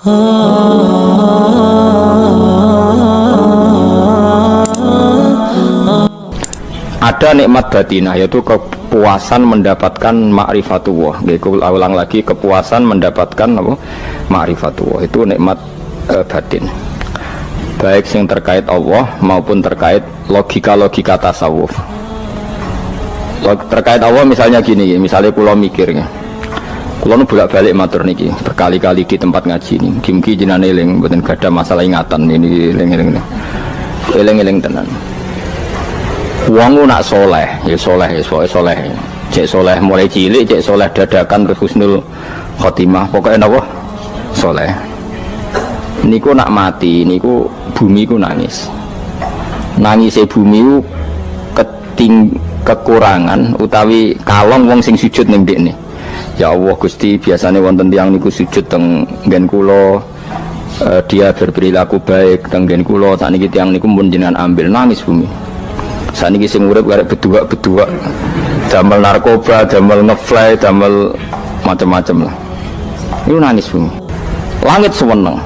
Ada nikmat batinah, yaitu kepuasan mendapatkan ma'rifatullah. Aku ulang lagi, kepuasan mendapatkan apa? Ma'rifatullah. Itu nikmat batin. Baik yang terkait Allah maupun terkait logika-logika tasawuf. Terkait Allah misalnya gini, misalnya kula mikirnya. Kula nu bolak-balik matur niki, berkali-kali di tempat ngaji ini. Mugi-mugi jenengan eling mboten gadah masalah ingatan ini eling-eling. Eling-eling tenan. Wong nak soleh, ya soleh, soleh. Cek soleh mulai cilik, cek soleh dadakan terus husnul khotimah. Pokoknya napa? Soleh. Niku nak mati, niku bumi ku nangis. Nangise bumi ku kekurangan utawi kalong wong sing sujud ning ndekne. Ya Allah Gusti, biasanya wonten tiyang niku sujud teng nggen kula, dia berperilaku baik teng nggen kula, sakniki tiyang niku mun jenengan ambil, nangis bumi. Sakniki sing urip arek bedua-bedua, damel narkoba, damel ngefly, damel macam-macam lah. Niku nangis bumi. Langit seweneng.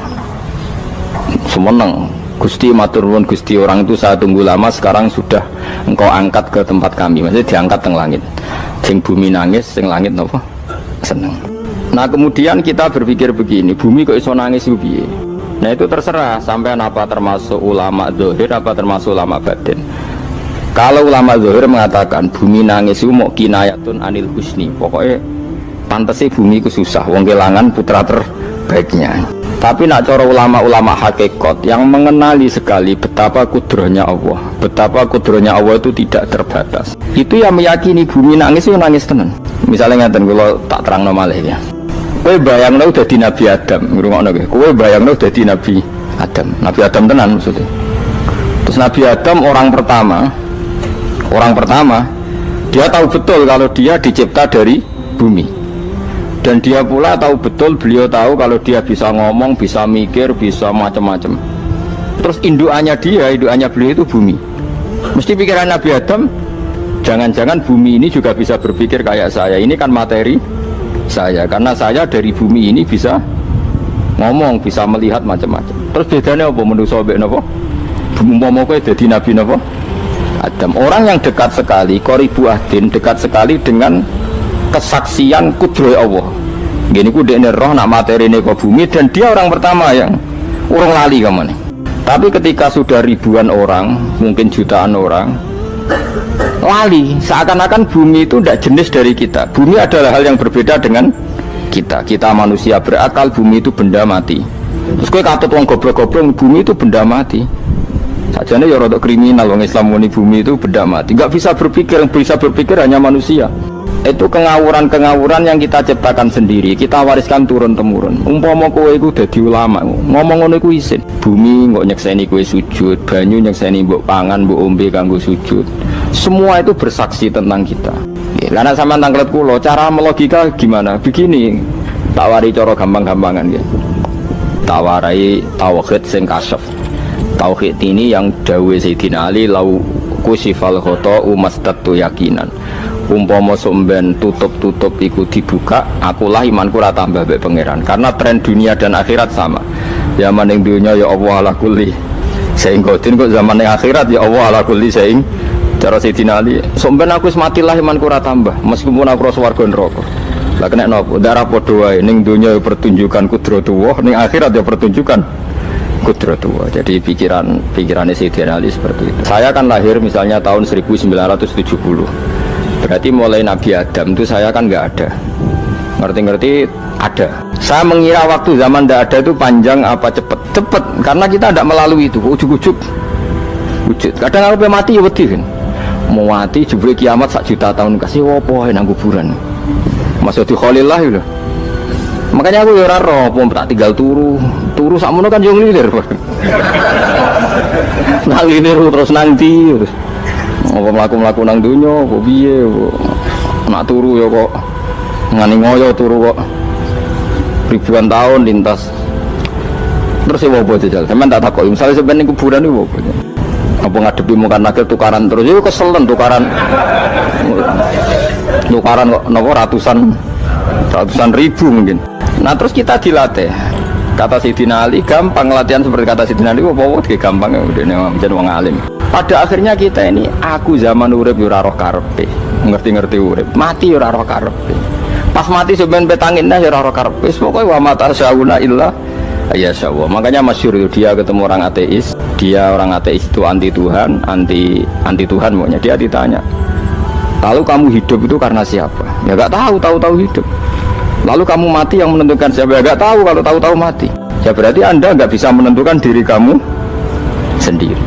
Semeneng Gusti matur nuwun Gusti, orang itu saya tunggu lama, sekarang sudah engkau angkat ke tempat kami, maksudnya diangkat teng langit. Sing bumi nangis, sing langit napa? Seneng. Nah kemudian kita berpikir begini, bumi kok iso nangis piye? Nah itu terserah sampean apa termasuk ulama zahir apa termasuk ulama batin. Kalau ulama zahir mengatakan bumi nangis itu mau kinayatun anil husni, pokoknya pantese bumi itu susah, wong kelangan putra terbaiknya. Tapi nak cara ulama-ulama hakikat yang mengenali sekali betapa kudrohnya Allah, betapa kudrohnya Allah itu tidak terbatas, itu yang meyakini bumi nangis itu nangis tenan. Misalnya ngaten kula tak terangno malih ya. Kowe bayangno dadi Nabi Adam, ngrungokno kowe. Kowe bayangno dadi Nabi Adam. Nabi Adam tenan maksudnya. Terus Nabi Adam orang pertama dia tahu betul kalau dia dicipta dari bumi. Dan dia pula tahu betul, beliau tahu kalau dia bisa ngomong, bisa mikir, bisa macam-macam. Terus indukannya beliau itu bumi. Mesti pikiran Nabi Adam, jangan-jangan bumi ini juga bisa berpikir kayak saya. Ini kan materi saya, karena saya dari bumi ini bisa ngomong, bisa melihat macam-macam. Terus bedanya apa manusia mbek napa? Umpama kowe dadi Nabi napa? Adam. Orang yang dekat sekali, qoribu ahdin, dekat sekali dengan kesaksian kudroh Allah. Gini ku dekne roh nak materi ini ke bumi, dan dia orang pertama yang urung lali kemana. Tapi ketika sudah ribuan orang, mungkin jutaan orang lali, seakan-akan bumi itu tidak jenis dari kita. Bumi adalah hal yang berbeda dengan kita. Kita manusia berakal, bumi itu benda mati. Terus kowe katut wong goblok-goblok, bumi itu benda mati. Sajane ya rada kriminal wong Islam muni bumi itu benda mati. Enggak bisa berpikir, yang bisa berpikir hanya manusia. Itu kengawuran-kengawuran yang kita ciptakan sendiri, kita wariskan turun-temurun. Umpama kowe iku dadi ulama, ngomong ngono iku isin. Bumi kok nyekseni kowe sujud, banyu nyekseni mbok pangan, mbok ombe kanggo sujud. Semua itu bersaksi tentang kita. Lah nek sampean tanglet kula, cara melogika gimana? Begini, tak wari cara gampang-gampangan ya. Tak warai tauhid sing kasyaf. Tauhid ini yang dawuh Sayyidina Ali, lau kusifal khoto umastatu yakinan. Umpama somben tutup-tutup iku dibuka, akulah imanku ora tambah mbek pangeran. Karena tren dunia dan akhirat sama. Zaman ning dunia ya Allah ala kulli saing godin, kok zaman ning akhirat ya Allah ala kulli saing. Cara Sayyidina Ali, somben aku wis mati lah imanku ora tambah, meskipun aku ora swarga neraka. Lah kena napa? Darah padha wae, ning dunia ya pertunjukan kudratullah, ning akhirat ya pertunjukan kudratullah. Jadi pikirannya Sayyidina Ali seperti itu. Saya kan lahir misalnya tahun 1970. Berarti mulai Nabi Adam itu saya kan nggak ada. Ngerti-ngerti ada. Saya mengira waktu zaman tidak ada itu panjang apa cepet? Cepet, karena kita tidak melalui itu. Ujuk-ujuk wujud. Kadang kalau mati ya wedi kan. Mau mati jebule kiamat 1 juta tahun kasih wopo nang kuburan. Masuk di Khalillah itu. Makanya aku ya ora roh, tak tinggal turu sakmono kan yo nglilir. Nang nglilir terus nanti terus. Apa mlaku-mlaku nang donya kok piye kok nak turu ya kok ngani ngoyo turu kok ribuan tahun lintas. Terus ya apa jajal sampean tak takoki misale sampean ning kuburan niku apa ngadepi muka nakil tukaran terus yo keselen tukaran kok napa ratusan ribu mungkin. Nah terus kita dilatih Kata Sayyidina Ali gampang, latihan seperti kata Sayyidina Ali apa gampang udah menjadi wong alim. Pada akhirnya kita ini, aku zaman urip yo ora roh karepe, ngerti-ngerti urip, mati yo ora roh karepe. Pas mati sebenarnya petangin dah yo ora roh karepe. Pokoknya wa mata syauna illa ya syawwa. Makanya masyhur dia ketemu orang ateis, dia orang ateis itu anti Tuhan, anti Tuhan maunya. Dia ditanya, lalu kamu hidup itu karena siapa? Ya gak tahu hidup. Lalu kamu mati yang menentukan siapa? Ya gak tahu, kalau tahu mati. Ya berarti anda gak bisa menentukan diri kamu sendiri.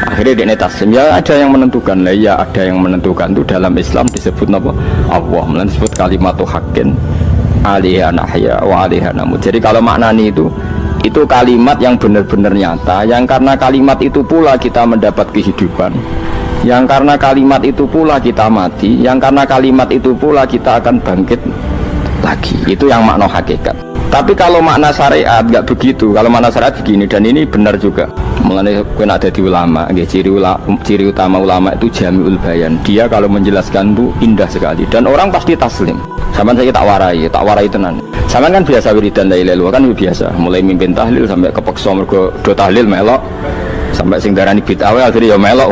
Akhirnya dia taslim, ya ada yang menentukan lah, ya ada yang menentukan. Itu dalam Islam disebut apa? Allah, disebut kalimatu haqqin alaiha nahya wa alaiha namut. Jadi kalau maknanya itu kalimat yang benar-benar nyata, yang karena kalimat itu pula kita mendapat kehidupan, yang karena kalimat itu pula kita mati, yang karena kalimat itu pula kita akan bangkit lagi. Itu yang makna hakikat. Tapi kalau makna syariat nggak begitu. Kalau makna syariat begini, dan ini benar juga. Mengenai ada di ulama, ciri utama ulama itu jami'ul bayan. Dia kalau menjelaskan itu indah sekali dan orang pasti taslim. Sama saya tak warai tenan. Sama kan biasa wiridan la ilaha illallah kan biasa. Mulai mimpin tahlil sampai kepeksa mergo do tahlil melok. Sampai sing darani bid'ah akhirnya ya melok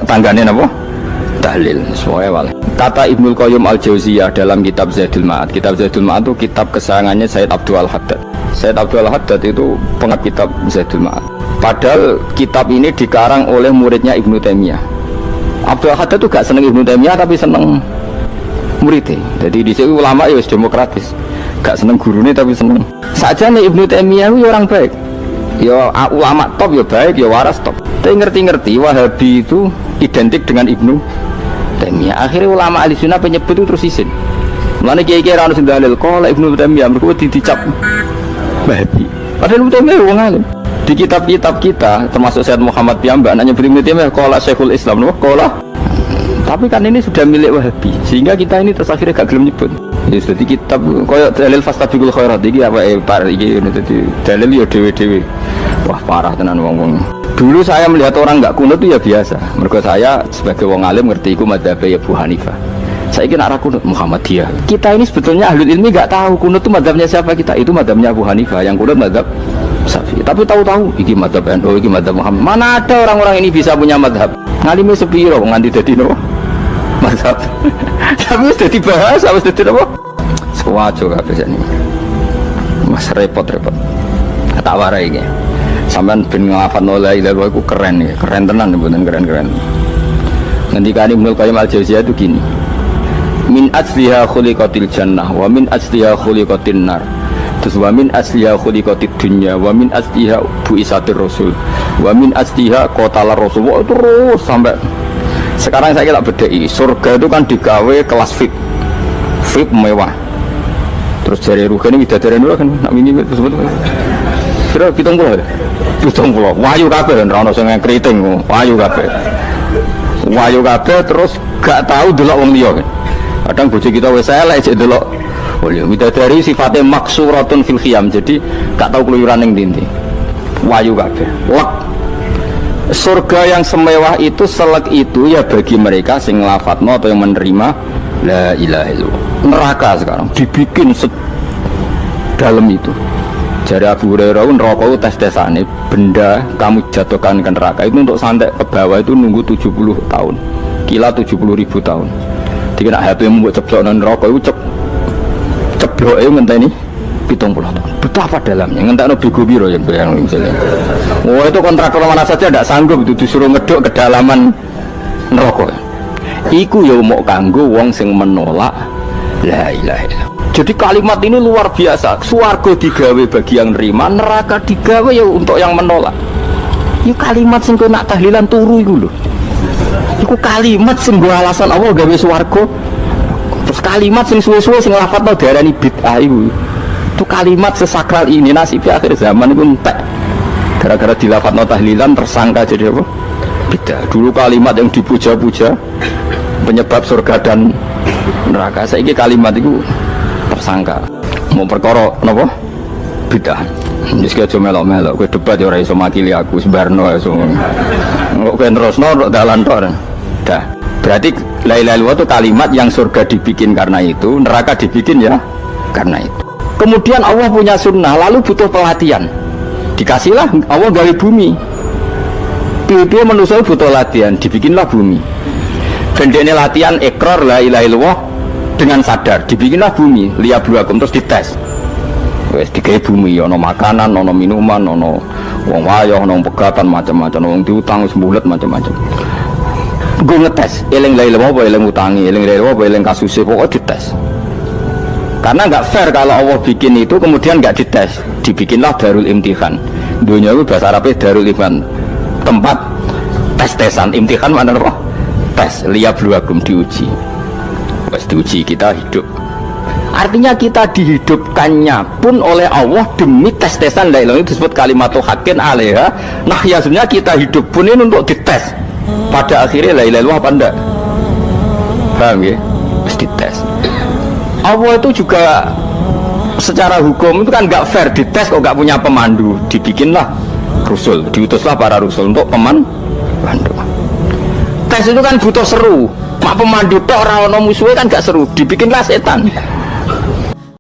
tanggane napa? Tahlil. Semuanya wale. Kata Ibnul Qayyim Al-Jauziyah dalam kitab Zadul Ma'ad. Kitab Zadul Ma'ad itu kitab kesayangannya Sayyid Abdul Al-Haddad. Sayyid Abdul Al-Haddad itu pengarang kitab Zadul Ma'ad. Padahal kitab ini dikarang oleh muridnya Ibnu Taimiyah. Abdul Al-Haddad itu gak seneng Ibnu Taimiyah tapi seneng muridnya. Jadi di sini ulama ya demokratis. Gak seneng gurunya tapi seneng. Saja nih Ibnu Taimiyah itu orang baik. Ya ulama top ya baik, ya waras top. Tapi ngerti-ngerti Wahabi itu identik dengan Ibnu Taimiyah. Akhirnya ulama ahli sunnah penyebut itu terus isin. Mulane kiai-kiai ra ono sing dalil kala Ibnu Taimiyah mergo dicap Wahabi. Padahal Ibnu Taimiyah wong alim. Di kitab-kitab kita termasuk Syekh Muhammad piyambak nanya Ibnu Taimiyah kala Syekhul Islam no kala. Tapi kan ini sudah milik Wahabi sehingga kita ini terus akhirnya gak gelem nyebut. Ya jadi kitab koyo dalil fastabiqul khairat iki apa par iki dadi dalil yo dhewe-dhewe. Wah parah tenan wong-wong. Dulu saya melihat orang enggak kunut itu ya biasa. Mergo saya sebagai wong alim ngerti iku madzhab Abu Hanifah. Saya kira arah kunut Muhammadiyah. Kita ini sebetulnya ahlul ilmi enggak tahu kunut itu madzhabnya siapa kita. Itu madzhabnya Abu Hanifah, yang kunut madzhab Syafi'i. Tapi tahu-tahu iki madzhab NU, iki madzhab Muhammad. Mana ada orang-orang ini bisa punya madzhab? Ngalime sepiro nganti dadi no madzhab. Tapi wis dadi bahasa, wis dadi apa? Sewajo kabeh sini. Mas repot-repot. Tak warai iki. Sampeyan ben nglafadzno la ilaha illallah iku keren ya, keren tenan mboten keren-keren. Ngendikane Ibnu Qayyim Al-Jauziyah itu gini. Min asliha khuliqatil jannah wa min asliha khuliqatin nar. Terus wa min asliha khuliqatid dunya wa min asliha bu'isatir rasul wa min asliha qatalar rasul. Wah, terus sampai sekarang saya tak bedai. Surga itu kan digawe kelas VIP mewah. Terus jari rugen ini bidadari dulu kan nak mini tersebut. Kira 70. Wahyu kabeh ora ono sing keriting, wahyu kabeh. Wahyu kabeh terus gak tahu delok wong liya kan. Kadang bojo kita wis elek jek delok. Oh iya, bidadari sifatnya maksuratun fil khiyam. Jadi gak tahu keluyuran ning ndi. Wahyu kabeh. Lek surga yang semewah itu selek itu ya bagi mereka sing nglafatno atau yang menerima la ilaha illallah. Neraka sekarang dibikin dalam itu. Jadi Abu Hurairah neraka itu tes-tesane benda kamu jatuhkan ke neraka itu untuk santai ke bawah itu nunggu 70 tahun. Kila 70.000 tahun. Jadi nak HP mu buat ceplok nang neraka itu ceplok e ngenteni 70 tahun. Betapa dalamnya ngentekno bego piro ya bayang misalnya. Oh itu kontraktor mana saja tidak sanggup itu disuruh ngeduk kedalaman neraka. Iku ya mau kanggo wong sing menolak la ilaha illallah. Jadi kalimat ini luar biasa. Swarga digawe bagi yang nerima, neraka digawe ya untuk yang menolak. Ya kalimat sing kowe nak tahlilan turu iku lho. Iku kalimat sing nggo alasan Allah gawe swarga. Terus kalimat sing suwe-suwe sing lafadzno diarani bid'ah iku. Itu kalimat sesakral ini nasibnya akhir zaman iku entek. Gara-gara dilafadzno tahlilan tersangka jadi apa? Bid'ah. Dulu kalimat yang dipuja-puja penyebab surga dan neraka. Saiki kalimat itu tersangka. Mau perkara napa? Bid'ah. Wis aja melok-melok kowe debat ya ora iso makili aku sebarno iso. Kok kowe terusno dalan tok. Dah. Berarti la ilaha illallah itu kalimat yang surga dibikin karena itu, neraka dibikin ya karena itu. Kemudian Allah punya sunnah, lalu butuh pelatihan. Dikasihlah Allah dari bumi. Pipi manusia butuh latihan, dibikinlah bumi. Gendene latihan ikrar la ilaha illallah dengan sadar, dibikinlah bumi, liyabluwakum, terus dites. Wes digawe bumi, ono makanan, ono minuman, ono wong wayah, ono pegatan macam-macam, wong diutang sembulet macam-macam. Gue ngetes, eling la ilaha apa eling utangi, eling la ilaha apa eling kasuse, pokoknya dites. Karena nggak fair kalau Allah bikin itu kemudian nggak dites, dibikinlah darul imtihan. Dunia itu bahasa Arabnya darul imtihan, tempat tes-tesan. Imtihan mana apa? Tes, liyabluwakum, diuji. Pas diuji kita hidup. Artinya kita dihidupkannya pun oleh Allah demi tes-tesan la ilaha itu disebut kalimatul haqqin alaiha. Nah ya sebenarnya kita hidup pun ini untuk dites. Pada akhirnya la ilaha illallah apa enggak? Paham ya? Terus dites. Allah itu juga secara hukum itu kan nggak fair, dites kok nggak punya pemandu, dibikinlah rusul, diutuslah para rusul untuk pemandu. Tes itu kan butuh seru, mak pemandu tok ora ono musuhe kan gak seru, dibikinlah setan.